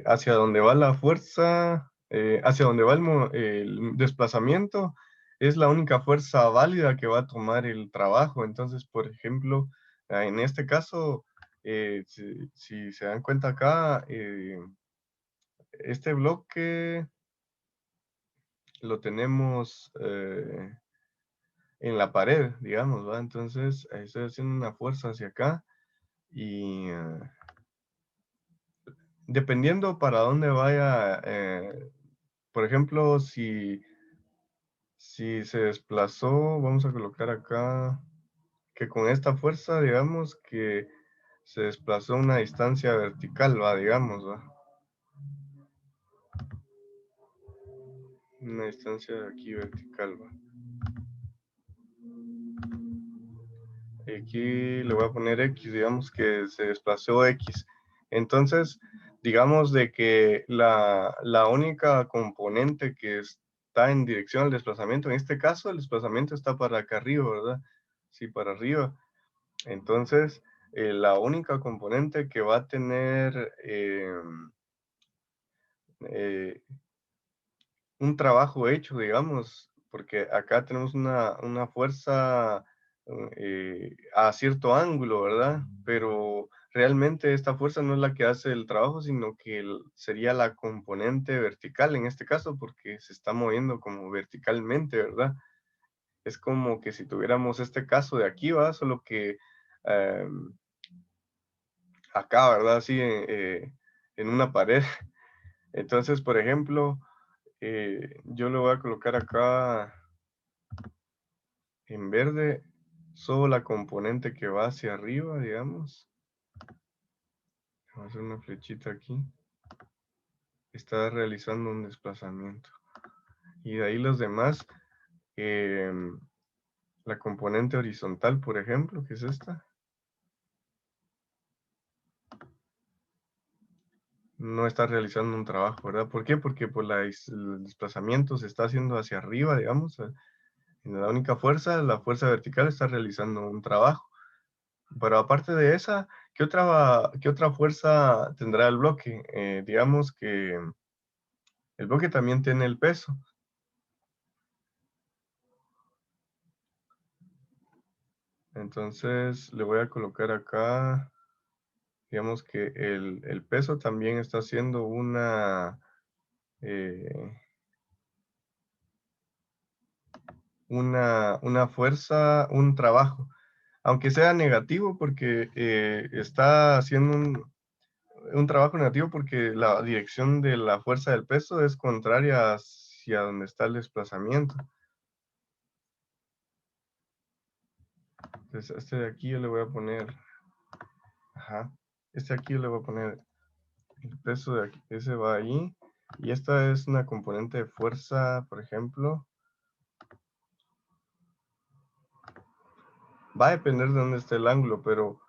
hacia donde va la fuerza, hacia donde va el desplazamiento, es la única fuerza válida que va a tomar el trabajo. Entonces, por ejemplo, en este caso, si se dan cuenta acá, este bloque lo tenemos en la pared, digamos, ¿va? Entonces, estoy haciendo una fuerza hacia acá y dependiendo para dónde vaya, por ejemplo, si se desplazó, vamos a colocar acá que con esta fuerza, digamos, que se desplazó una distancia vertical, va, digamos, va. Una distancia de aquí vertical, va. Y aquí le voy a poner X, digamos que se desplazó X. Entonces, digamos de que la única componente que está en dirección al desplazamiento, en este caso el desplazamiento está para acá arriba, ¿verdad? Sí, para arriba. Entonces, la única componente que va a tener un trabajo hecho, digamos, porque acá tenemos una fuerza a cierto ángulo, ¿verdad? Pero realmente esta fuerza no es la que hace el trabajo, sino que sería la componente vertical en este caso, porque se está moviendo como verticalmente, ¿verdad? Es como que si tuviéramos este caso de aquí, ¿va? Solo que em, acá, ¿verdad? Así en una pared. Entonces, por ejemplo, yo le voy a colocar acá en verde solo la componente que va hacia arriba, digamos. Vamos a hacer una flechita aquí. Está realizando un desplazamiento. Y de ahí los demás, la componente horizontal, por ejemplo, que es esta, no está realizando un trabajo, ¿verdad? ¿Por qué? Porque por el desplazamiento se está haciendo hacia arriba, digamos. En la única fuerza, la fuerza vertical está realizando un trabajo. Pero aparte de esa, qué otra fuerza tendrá el bloque? Digamos que el bloque también tiene el peso. Entonces le voy a colocar acá, digamos que el peso también está haciendo eh, una fuerza, un trabajo. Aunque sea negativo porque está haciendo un trabajo negativo porque la dirección de la fuerza del peso es contraria hacia donde está el desplazamiento. Entonces, este de aquí yo le voy a poner, ajá, este aquí yo le voy a poner el peso de aquí, ese va ahí. Y esta es una componente de fuerza, por ejemplo. Va a depender de dónde esté el ángulo, pero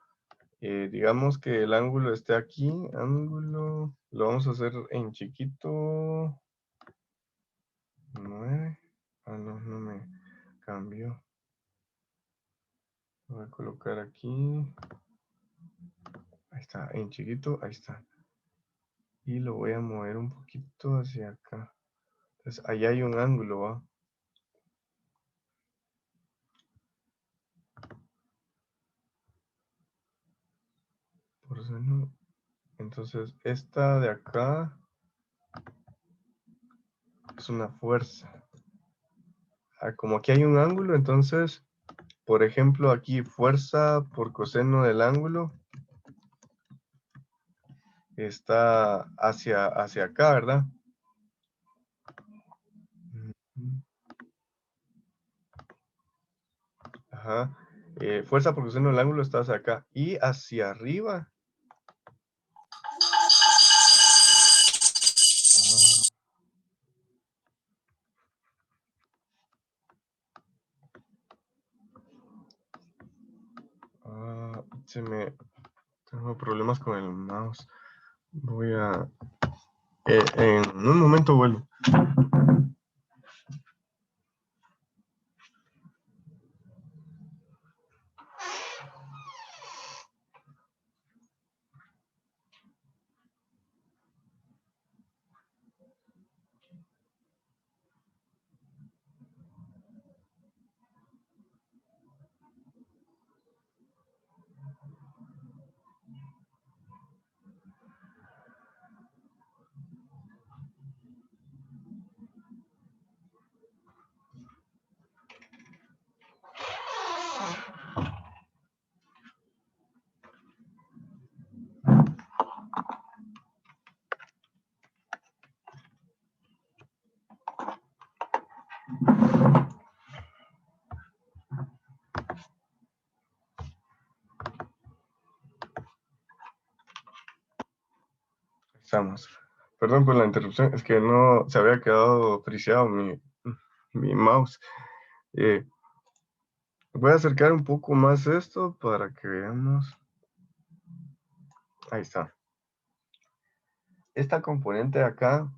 digamos que el ángulo esté aquí, ángulo, lo vamos a hacer en chiquito, 9. Ah, no, no me cambió. Lo voy a colocar aquí. Ahí está, en chiquito, ahí está. Y lo voy a mover un poquito hacia acá. Entonces, ahí hay un ángulo, ¿va? Por seno. Entonces, esta de acá es una fuerza. Ah, como aquí hay un ángulo, entonces, por ejemplo, aquí fuerza por coseno del ángulo está hacia acá, ¿verdad? Ajá. Fuerza por coseno del ángulo está hacia acá. Y hacia arriba. Ah, tengo problemas con el mouse. Voy a... en un momento vuelvo. Estamos. Perdón por la interrupción, es que no se había quedado friseado mi mouse. Eh, Voy a acercar un poco más esto para que veamos. Ahí está. Esta componente de acá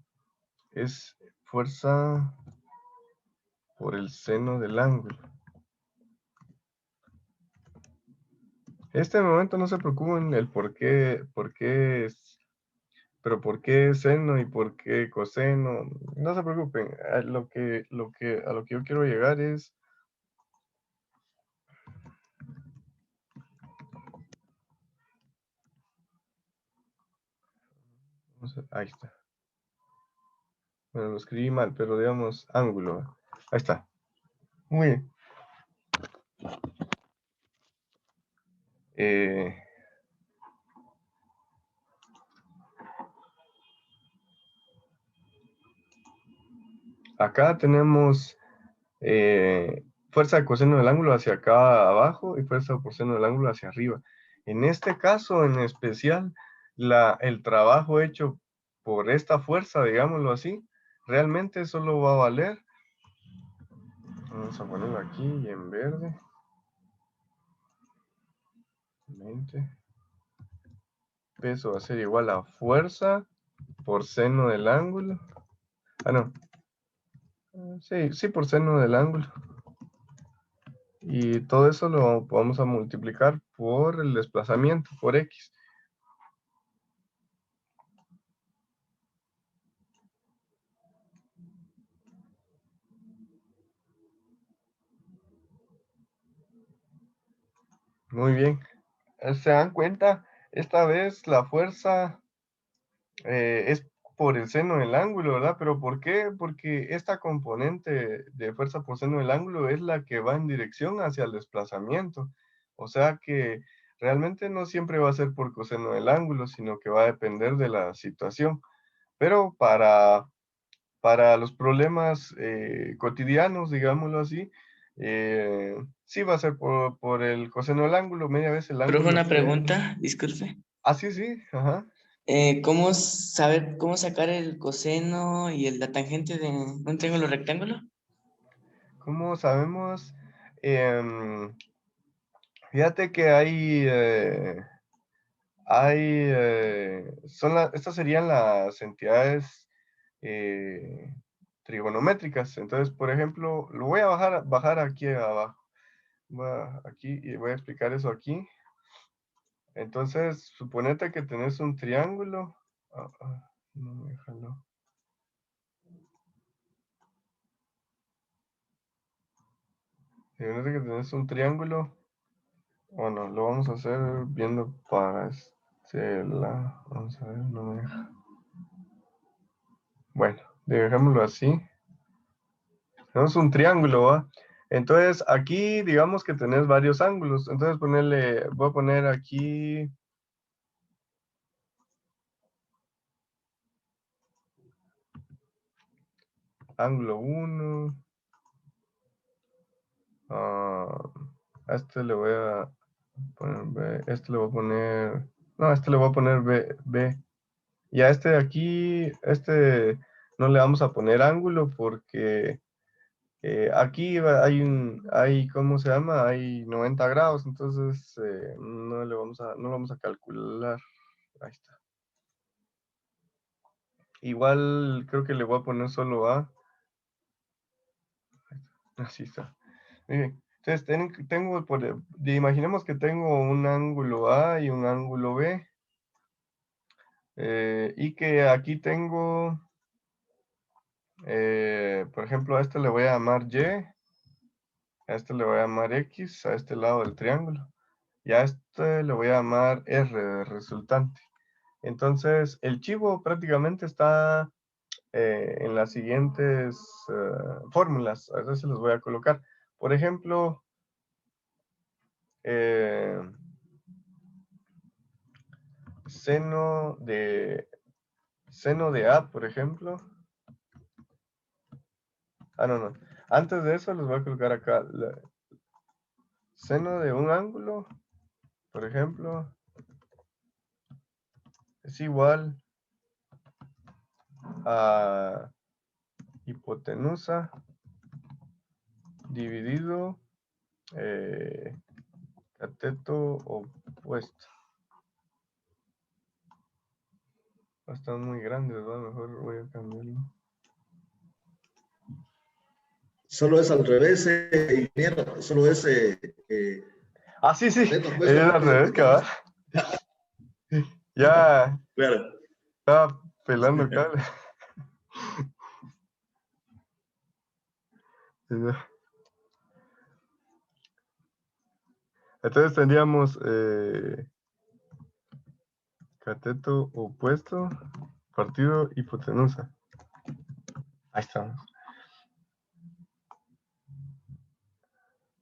es fuerza por el seno del ángulo. En este momento no se preocupen el por qué es, pero por qué seno y por qué coseno. No se preocupen. A lo que yo quiero llegar es, ahí está. Bueno, lo escribí mal, pero digamos ángulo. Ahí está. Muy bien. Eh, Acá tenemos fuerza de coseno del ángulo hacia acá abajo y fuerza por seno del ángulo hacia arriba. En este caso en especial, el trabajo hecho por esta fuerza, digámoslo así, realmente solo va a valer. Vamos a ponerlo aquí y en verde. 20. Peso va a ser igual a fuerza por seno del ángulo. Ah, no. Sí, por seno del ángulo. Y todo eso lo vamos a multiplicar por el desplazamiento, por X. Muy bien. ¿Se dan cuenta? Esta vez la fuerza es por el seno del ángulo, ¿verdad? ¿Pero por qué? Porque esta componente de fuerza por seno del ángulo es la que va en dirección hacia el desplazamiento. O sea que realmente no siempre va a ser por coseno del ángulo, sino que va a depender de la situación. Pero para los problemas cotidianos, digámoslo así, sí va a ser por el coseno del ángulo, media vez el Profe, ángulo una esté. pregunta, disculpe. Ah, sí, sí, ajá. ¿Cómo saber cómo sacar el coseno y la tangente de un triángulo rectángulo? ¿Cómo sabemos? Em, Fíjate que estas serían las entidades eh, trigonométricas. Entonces, por ejemplo, lo voy a bajar aquí abajo. Aquí y voy a explicar eso aquí. Entonces, suponete que tenés un triángulo. No me jaló. Suponete que tenés un triángulo. Bueno, lo vamos a hacer viendo para Vamos a ver, no me deja. Bueno, dejémoslo así. Tenemos un triángulo, ¿va? Entonces, aquí digamos que tenés varios ángulos. Entonces, voy a poner aquí ángulo 1. A este le voy a poner B. Este le voy a poner. No, a este le voy a poner B. Y a este de aquí, no le vamos a poner ángulo porque aquí ¿cómo se llama? Hay 90 grados, entonces no vamos a calcular. Ahí está. Igual creo que le voy a poner solo A. Así está. Muy bien. Entonces imaginemos que tengo un ángulo A y un ángulo B. Y que aquí tengo, por ejemplo, a este le voy a llamar Y, a este le voy a llamar X, a este lado del triángulo. Y a este le voy a llamar R de resultante. Entonces, el chivo prácticamente está en las siguientes fórmulas. A veces se los voy a colocar. Por ejemplo, eh, seno de A, por ejemplo. No. Antes de eso les voy a colocar acá seno de un ángulo, por ejemplo, es igual a hipotenusa dividido cateto opuesto. Están muy grandes, ¿verdad? Mejor voy a cambiarlo. Solo es al revés, ingeniero. Solo es. Sí, sí. Cateto Es opuesto a al partido revés, cabal. Ya Claro. estaba pelando cable. Entonces tendríamos cateto opuesto, partido hipotenusa. Ahí estamos.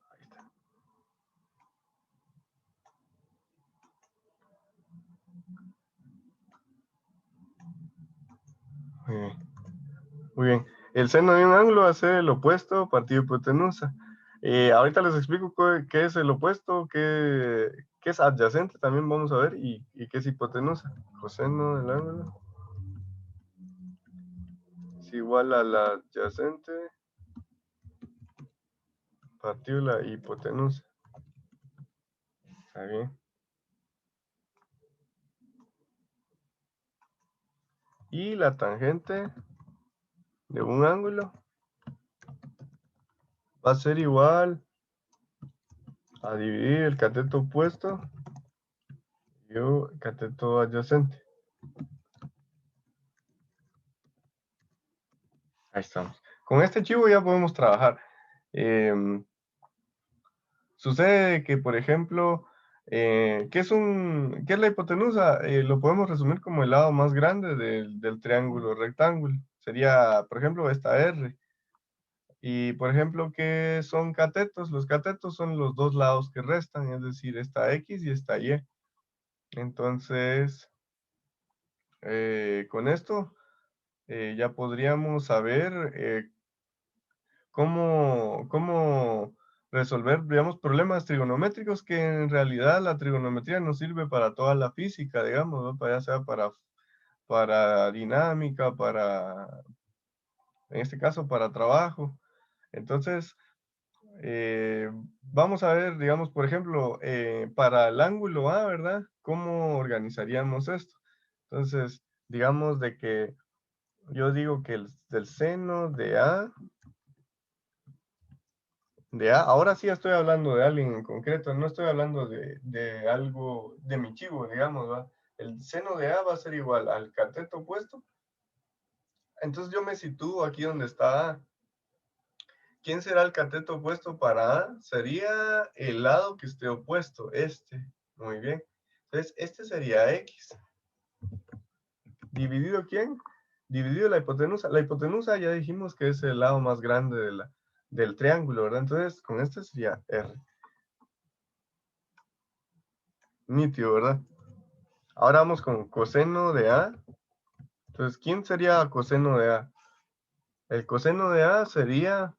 Ahí está. Muy bien. Muy bien. El seno de un ángulo va a ser el opuesto, partido hipotenusa. Ahorita les explico qué es el opuesto, qué es adyacente, también vamos a ver, y qué es hipotenusa. Coseno del ángulo es igual a la adyacente partido la hipotenusa. ¿Está bien? Y la tangente de un ángulo va a ser igual a dividir el cateto opuesto y el cateto adyacente. Ahí estamos. Con este archivo ya podemos trabajar. Sucede que, por ejemplo, ¿qué es la hipotenusa? Lo podemos resumir como el lado más grande del triángulo rectángulo. Sería, por ejemplo, esta R. Y, por ejemplo, ¿qué son catetos? Los catetos son los dos lados que restan, es decir, esta X y esta Y. Entonces, con esto ya podríamos saber cómo resolver, digamos, problemas trigonométricos que en realidad la trigonometría nos sirve para toda la física, digamos, ¿no? Ya sea para dinámica, en este caso, para trabajo. Entonces, vamos a ver, digamos, por ejemplo, para el ángulo A, ¿verdad? ¿Cómo organizaríamos esto? Entonces, digamos de que yo digo que del seno de A, ahora sí estoy hablando de alguien en concreto, no estoy hablando de algo, de mi chivo, digamos, ¿va? El seno de A va a ser igual al cateto opuesto. Entonces yo me sitúo aquí donde está A. ¿Quién será el cateto opuesto para A? Sería el lado que esté opuesto, este. Muy bien. Entonces, este sería X. ¿Dividido quién? Dividido la hipotenusa. La hipotenusa ya dijimos que es el lado más grande del triángulo, ¿verdad? Entonces, con este sería R. Nítido, ¿verdad? Ahora vamos con coseno de A. Entonces, ¿quién sería coseno de A? El coseno de A sería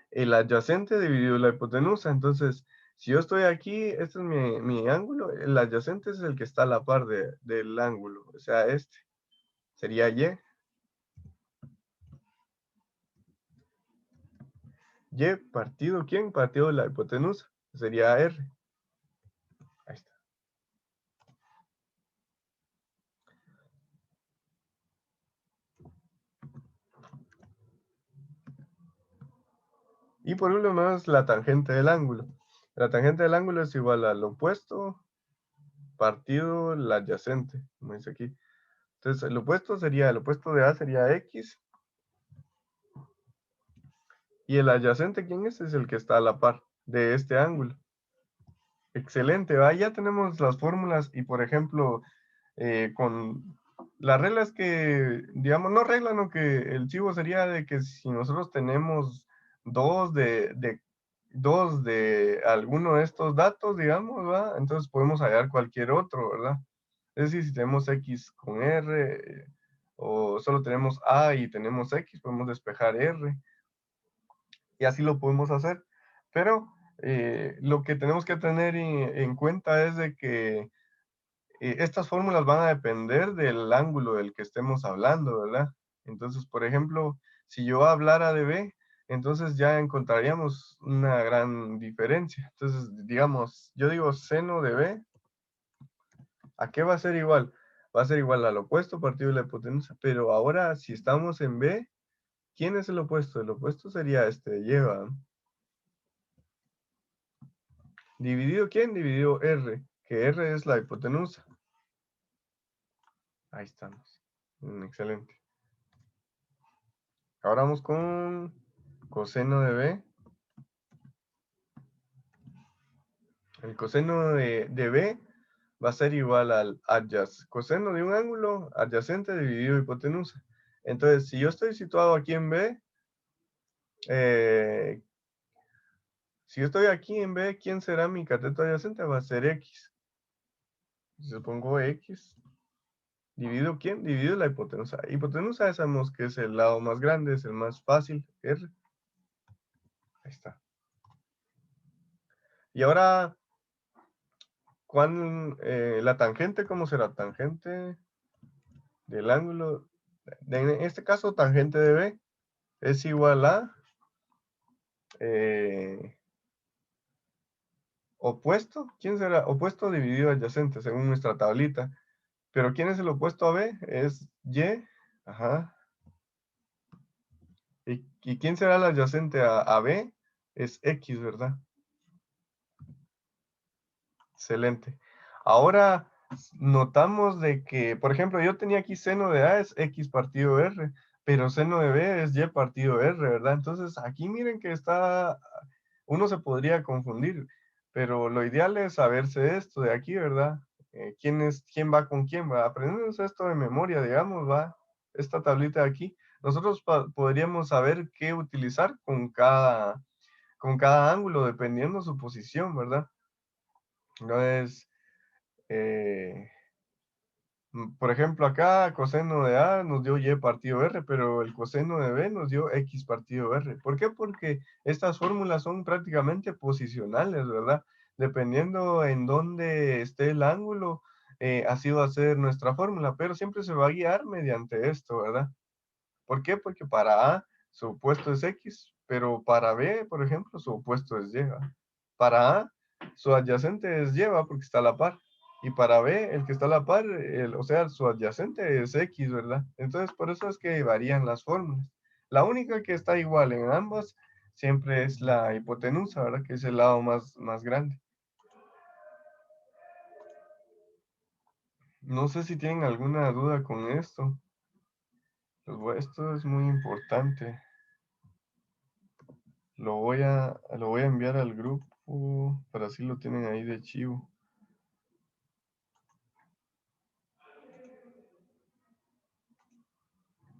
el adyacente dividido la hipotenusa. Entonces, si yo estoy aquí, este es mi ángulo, el adyacente es el que está a la par del ángulo, o sea, este sería Y. Y partido, ¿quién? Partido de la hipotenusa, sería R. Ahí está. Y por último más la tangente del ángulo. La tangente del ángulo es igual al opuesto partido el adyacente, como dice aquí. Entonces, el opuesto de A sería X. Y el adyacente, ¿quién es? Es el que está a la par de este ángulo. Excelente, ¿va? Ya tenemos las fórmulas y, por ejemplo, con las reglas que, digamos, no regla, no, que el chivo sería de que si nosotros tenemos dos de alguno de estos datos, digamos, ¿va? Entonces podemos hallar cualquier otro, ¿verdad? Es decir, si tenemos X con R, o solo tenemos A y tenemos X, podemos despejar R. Y así lo podemos hacer. Pero lo que tenemos que tener en cuenta es de que estas fórmulas van a depender del ángulo del que estemos hablando, ¿verdad? Entonces, por ejemplo, si yo hablara de B, entonces ya encontraríamos una gran diferencia. Entonces, digamos, yo digo seno de B, ¿a qué va a ser igual? Va a ser igual al opuesto partido de la hipotenusa, pero ahora si estamos en B, ¿quién es el opuesto? El opuesto sería este, lleva. ¿Dividido quién? Dividido R, que R es la hipotenusa. Ahí estamos. Excelente. Ahora vamos con coseno de B. El coseno de B va a ser igual al coseno de un ángulo adyacente dividido hipotenusa. Entonces, si yo estoy situado aquí en B, eh, si yo estoy aquí en B, ¿quién será mi cateto adyacente? Va a ser X. Si pongo X, ¿divido quién? Divido la hipotenusa. Hipotenusa sabemos que es el lado más grande, es el más fácil, R. Ahí está. Y ahora, la tangente, ¿cómo será? Tangente del ángulo, en este caso, tangente de B es igual a opuesto. ¿Quién será? Opuesto dividido adyacente, según nuestra tablita. Pero ¿quién es el opuesto a B? Es Y. Ajá. ¿Y quién será el adyacente a B? Es X, ¿verdad? Excelente. Ahora notamos de que, por ejemplo, yo tenía aquí seno de A es X partido R, pero seno de B es Y partido R, ¿verdad? Entonces aquí miren que uno se podría confundir, pero lo ideal es saberse esto de aquí, ¿verdad? ¿Quién va con quién? Va aprendiendo esto de memoria, digamos, va esta tablita de aquí. Nosotros podríamos saber qué utilizar con cada ángulo, dependiendo su posición, ¿verdad? Entonces, eh, por ejemplo, acá coseno de A nos dio Y partido R, pero el coseno de B nos dio X partido R. ¿Por qué? Porque estas fórmulas son prácticamente posicionales, ¿verdad? Dependiendo en dónde esté el ángulo, así va a ser nuestra fórmula, pero siempre se va a guiar mediante esto, ¿verdad? ¿Por qué? Porque para A su opuesto es X, pero para B, por ejemplo, su opuesto es Y, ¿va? Para A, su adyacente es Y, ¿va? Porque está a la par. Y para B, el que está a la par, o sea, su adyacente es X, ¿verdad? Entonces, por eso es que varían las fórmulas. La única que está igual en ambas siempre es la hipotenusa, ¿verdad? Que es el lado más grande. No sé si tienen alguna duda con esto. Esto es muy importante. Lo voy a enviar al grupo para así lo tienen ahí de chivo.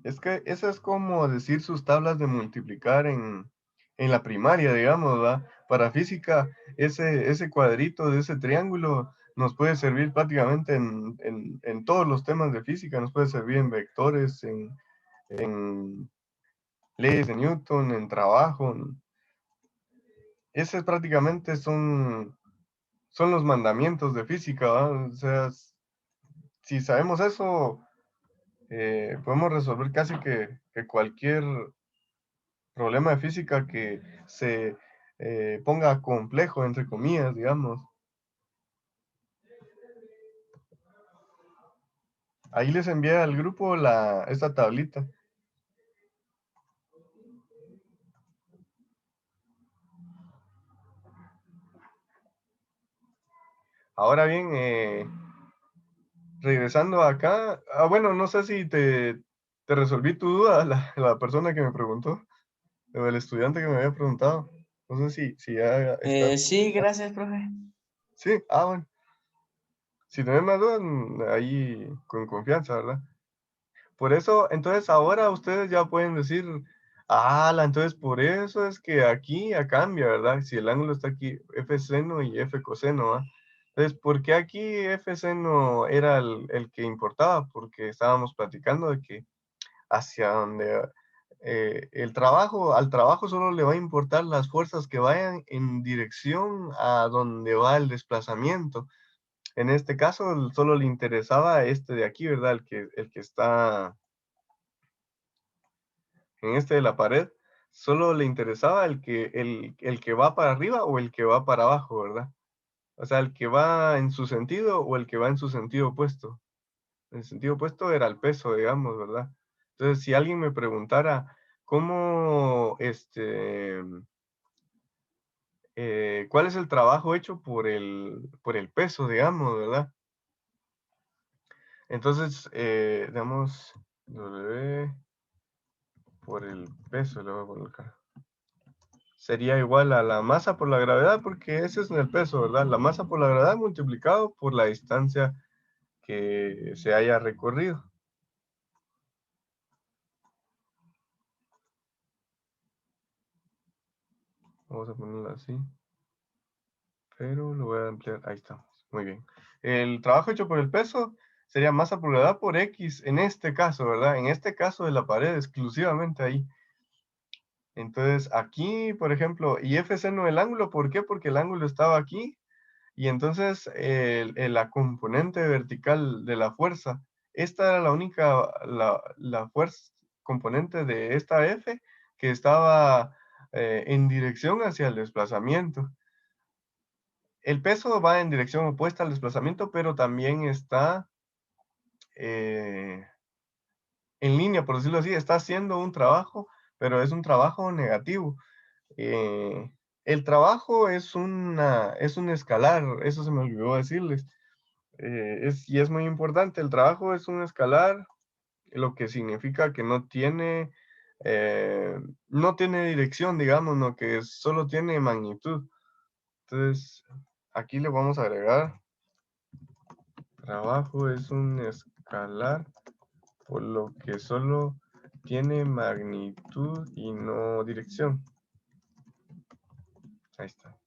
Es que eso es como decir sus tablas de multiplicar en la primaria, digamos, ¿va? Para física, ese cuadrito de ese triángulo nos puede servir prácticamente en todos los temas de física, nos puede servir en vectores, en leyes de Newton, en trabajo. Ese prácticamente son los mandamientos de física, ¿va? O sea, si sabemos eso, podemos resolver casi que cualquier problema de física que se ponga complejo, entre comillas, digamos. Ahí les envié al grupo esta tablita. Ahora bien, regresando acá, bueno, no sé si te resolví tu duda, la persona que me preguntó, o el estudiante que me había preguntado. No sé si ya está. Sí, gracias, profe. Sí, bueno. Si tenés más dudas, ahí con confianza, ¿verdad? Por eso, entonces ahora ustedes ya pueden decir, entonces por eso es que aquí ya cambia, ¿verdad? Si el ángulo está aquí, F seno y F coseno, ¿va? Entonces, ¿por qué aquí F seno era el que importaba? Porque estábamos platicando de que hacia donde al trabajo solo le va a importar las fuerzas que vayan en dirección a donde va el desplazamiento. En este caso, solo le interesaba este de aquí, ¿verdad? El que está en este de la pared, solo le interesaba el que va para arriba o el que va para abajo, ¿verdad? O sea, el que va en su sentido o el que va en su sentido opuesto. En sentido opuesto era el peso, digamos, ¿verdad? Entonces, si alguien me preguntara cómo, cuál es el trabajo hecho por el peso, digamos, ¿verdad? Entonces, digamos, W por el peso, le voy a colocar. Sería igual a la masa por la gravedad, porque ese es el peso, ¿verdad? La masa por la gravedad multiplicado por la distancia que se haya recorrido. Vamos a ponerlo así. Pero lo voy a ampliar. Ahí estamos. Muy bien. El trabajo hecho por el peso sería masa por gravedad por X en este caso, ¿verdad? En este caso de la pared, exclusivamente ahí. Entonces, aquí, por ejemplo, y F seno del ángulo, ¿por qué? Porque el ángulo estaba aquí. Y entonces, la componente vertical de la fuerza, esta era la única, la fuerza componente de esta F que estaba en dirección hacia el desplazamiento. El peso va en dirección opuesta al desplazamiento, pero también está en línea, por decirlo así, está haciendo un trabajo, pero es un trabajo negativo. Eh, el trabajo es un escalar, eso se me olvidó decirles. Y es muy importante, el trabajo es un escalar, lo que significa que no tiene dirección, digamos, no, que solo tiene magnitud. Entonces, aquí le vamos a agregar. Trabajo es un escalar, por lo que solo tiene magnitud y no dirección. Ahí está.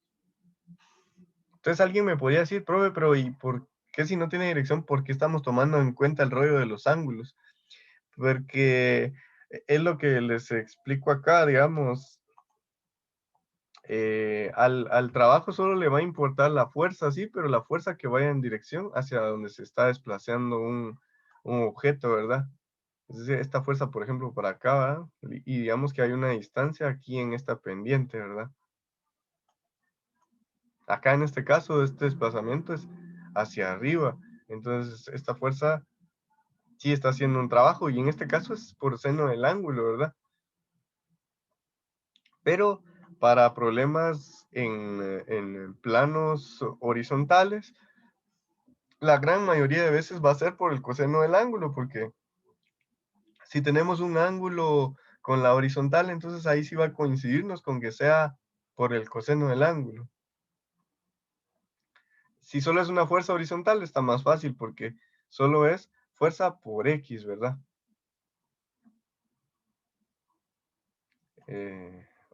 Entonces alguien me podría decir, profe, pero ¿y por qué si no tiene dirección, por qué estamos tomando en cuenta el rollo de los ángulos? Porque es lo que les explico acá, digamos, al trabajo solo le va a importar la fuerza, sí, pero la fuerza que vaya en dirección hacia donde se está desplazando un objeto, ¿verdad? Es decir, esta fuerza, por ejemplo, para acá, ¿verdad? Y digamos que hay una distancia aquí en esta pendiente, ¿verdad? Acá en este caso, este desplazamiento es hacia arriba. Entonces, esta fuerza sí está haciendo un trabajo y en este caso es por seno del ángulo, ¿verdad? Pero para problemas en planos horizontales, la gran mayoría de veces va a ser por el coseno del ángulo, porque si tenemos un ángulo con la horizontal, entonces ahí sí va a coincidirnos con que sea por el coseno del ángulo. Si solo es una fuerza horizontal, está más fácil porque solo es fuerza por X, ¿verdad?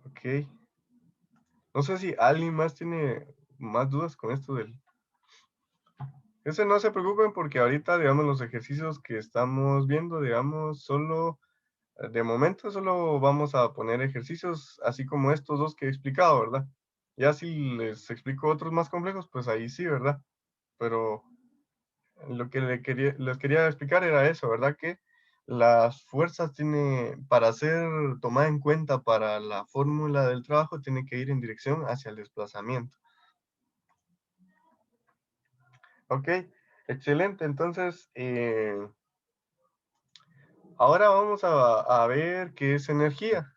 Ok. No sé si alguien más tiene más dudas con esto del... Ese no se preocupen porque ahorita, digamos, los ejercicios que estamos viendo, digamos, de momento solo vamos a poner ejercicios así como estos dos que he explicado, ¿verdad? Ya si les explico otros más complejos, pues ahí sí, ¿verdad? Pero lo que les quería explicar era eso, ¿verdad? Que las fuerzas para ser tomada en cuenta para la fórmula del trabajo, tiene que ir en dirección hacia el desplazamiento. Ok, excelente. Entonces, ahora vamos a ver qué es energía.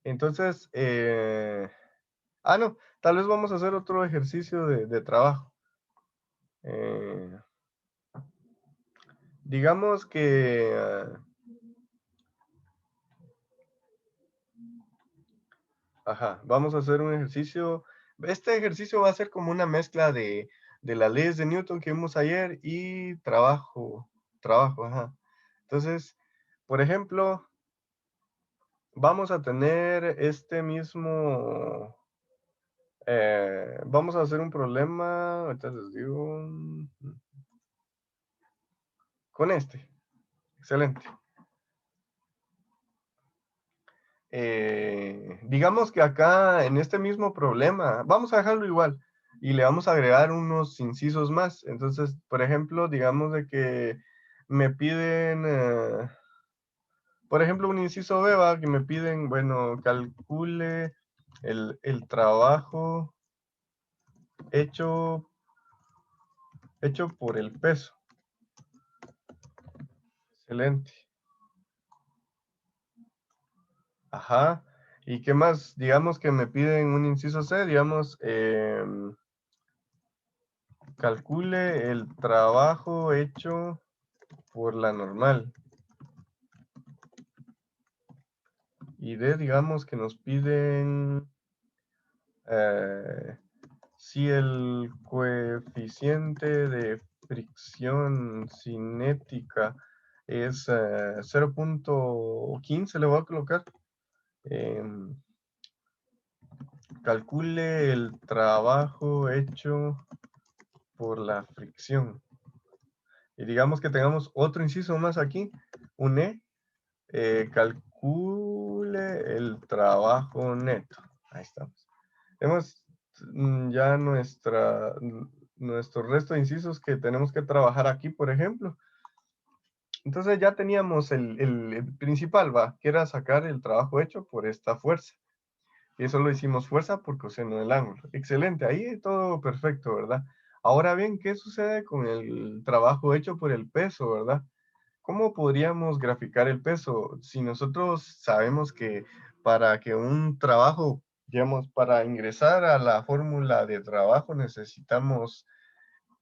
Entonces, no, tal vez vamos a hacer otro ejercicio de trabajo. Digamos que, vamos a hacer un ejercicio. Este ejercicio va a ser como una mezcla de las leyes de Newton que vimos ayer y trabajo, ajá. Entonces, por ejemplo, vamos a tener vamos a hacer un problema, ahorita les digo, con este. Excelente. digamos que acá en este mismo problema, vamos a dejarlo igual y le vamos a agregar unos incisos más. Entonces, por ejemplo, digamos de que me piden, por ejemplo, un inciso B, va, que me piden, bueno, calcule el trabajo hecho, hecho por el peso. Excelente. Ajá. ¿Y qué más? Digamos que me piden un inciso C, digamos, calcule el trabajo hecho por la normal. Y D, digamos que nos piden si el coeficiente de fricción cinética es 0.15, le voy a colocar. Calcule el trabajo hecho por la fricción. Y digamos que tengamos otro inciso más aquí, un E, calcule el trabajo neto. Ahí estamos. Tenemos ya nuestro resto de incisos que tenemos que trabajar aquí, por ejemplo. Entonces ya teníamos el principal, va, que era sacar el trabajo hecho por esta fuerza. Y eso lo hicimos fuerza por coseno del ángulo. Excelente, ahí todo perfecto, ¿verdad? Ahora bien, ¿qué sucede con el trabajo hecho por el peso, verdad? ¿Cómo podríamos graficar el peso? Si nosotros sabemos que para que un trabajo, digamos, para ingresar a la fórmula de trabajo necesitamos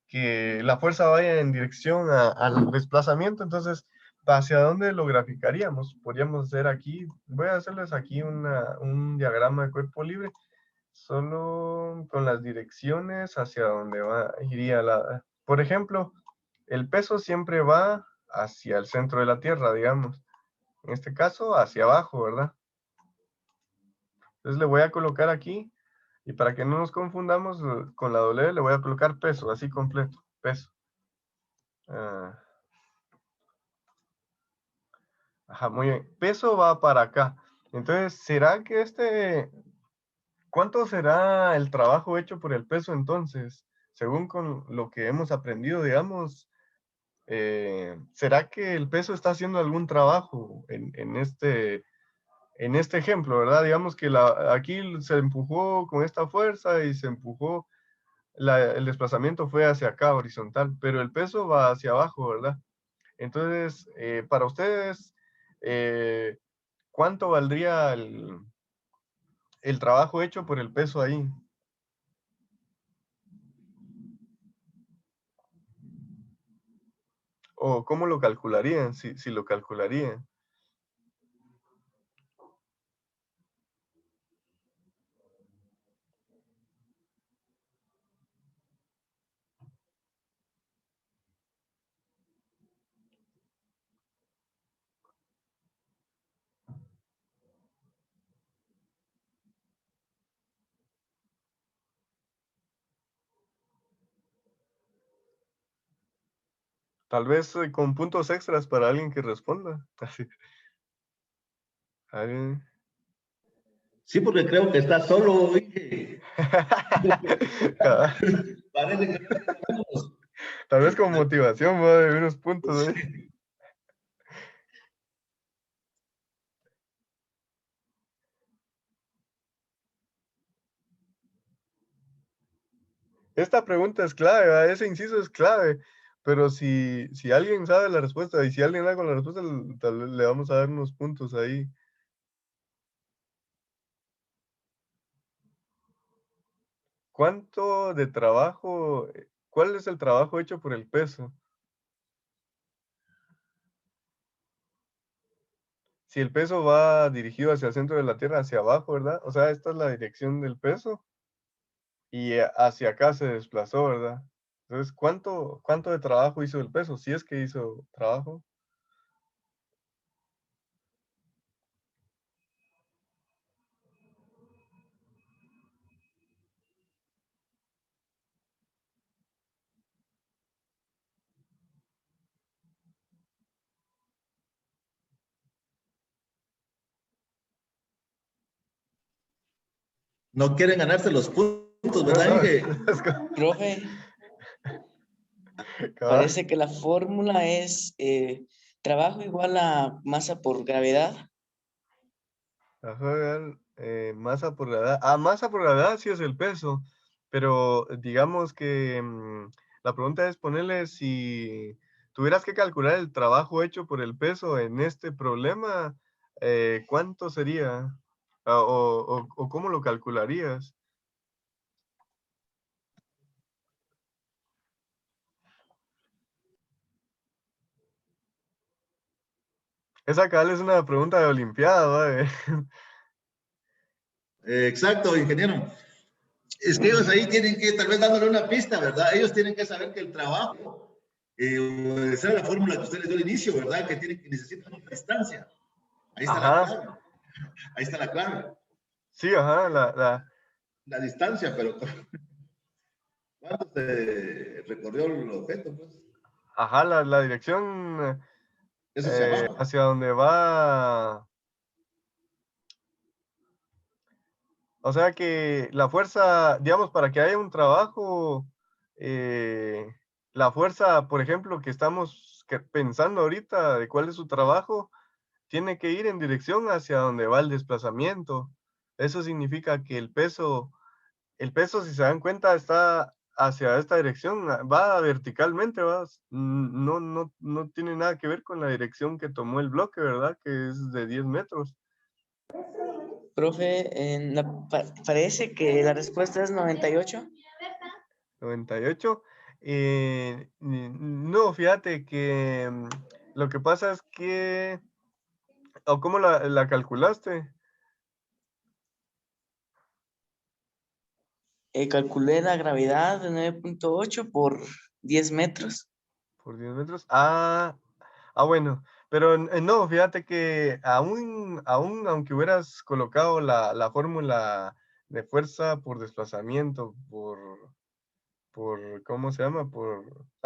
que la fuerza vaya en dirección al desplazamiento, entonces, ¿hacia dónde lo graficaríamos? Podríamos hacer aquí, voy a hacerles aquí un diagrama de cuerpo libre, solo con las direcciones hacia donde iría por ejemplo, el peso siempre va hacia el centro de la Tierra, digamos. En este caso, hacia abajo, ¿verdad? Entonces le voy a colocar aquí, y para que no nos confundamos con la W, le voy a colocar peso, así completo, peso. Ah, ajá, muy bien. Peso va para acá. Entonces, ¿será que cuánto será el trabajo hecho por el peso entonces? Según con lo que hemos aprendido, digamos, ¿será que el peso está haciendo algún trabajo en este ejemplo, ¿verdad? Digamos que aquí se empujó con esta fuerza y se empujó, el desplazamiento fue hacia acá, horizontal, pero el peso va hacia abajo, ¿verdad? Entonces, para ustedes, eh, ¿cuánto valdría el trabajo hecho por el peso ahí? ¿O cómo lo calcularían, si lo calcularían? Tal vez con puntos extras para alguien que responda. Así. Alguien. Sí, porque creo que está solo. Oye. Ah, Parece que no tenemos. tal vez con motivación, va de unos puntos ahí. Esta pregunta es clave, ¿va? Ese inciso es clave, pero si alguien sabe la respuesta y si alguien da con la respuesta, tal vez le vamos a dar unos puntos ahí. ¿Cuánto de trabajo, cuál es el trabajo hecho por el peso? Si el peso va dirigido hacia el centro de la Tierra, hacia abajo, ¿verdad? O sea, esta es la dirección del peso y hacia acá se desplazó, ¿verdad? Entonces, ¿cuánto de trabajo hizo el peso? Si es que hizo trabajo. No quieren ganarse los puntos, No, ¿verdad, no, Inge? Profe, cabal. parece que la fórmula es trabajo igual a masa por gravedad. Ajá, masa por gravedad. Ah, masa por gravedad sí es el peso, pero digamos que la pregunta es ponerle si tuvieras que calcular el trabajo hecho por el peso en este problema, ¿cuánto sería? Ah, o cómo lo calcularías. Esa cabal es una pregunta de Olimpiada, ¿va? Exacto, ingeniero. Es que ellos ahí tienen que, tal vez dándole una pista, ¿verdad? Ellos tienen que saber que el trabajo, esa es la fórmula que usted les dio al inicio, ¿verdad? Que necesitan una distancia. Ahí está la Ajá, clave. Ahí está la clave. sí, ajá, La distancia, pero ¿cuánto se recorrió el objeto? Pues? ajá, la dirección Eso hacia abajo. hacia donde va. O sea que la fuerza, digamos, para que haya un trabajo, eh, la fuerza, por ejemplo, que estamos pensando ahorita de cuál es su trabajo, tiene que ir en dirección hacia donde va el desplazamiento. Eso significa que el peso, si se dan cuenta, está hacia esta dirección, va verticalmente, va, no tiene nada que ver con la dirección que tomó el bloque, ¿verdad? Que es de 10 metros. Profe, parece que la respuesta es 98. 98. No, fíjate que lo que pasa es que, o cómo la calculaste, Calculé la gravedad de 9.8 por 10 metros. por 10 metros. Bueno, pero no, fíjate que aún aunque hubieras colocado la fórmula de fuerza por desplazamiento, ¿cómo se llama?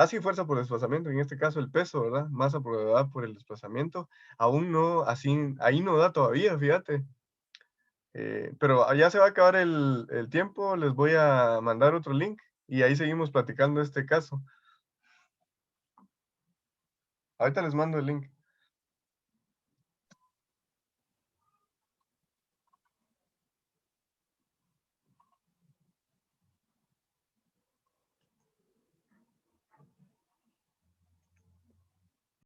Sí, fuerza por desplazamiento, en este caso el peso, ¿verdad? Masa por gravedad por el desplazamiento, aún no, así, ahí no da todavía, fíjate. Pero ya se va a acabar el tiempo, les voy a mandar otro link y ahí seguimos platicando este caso. Ahorita les mando el link.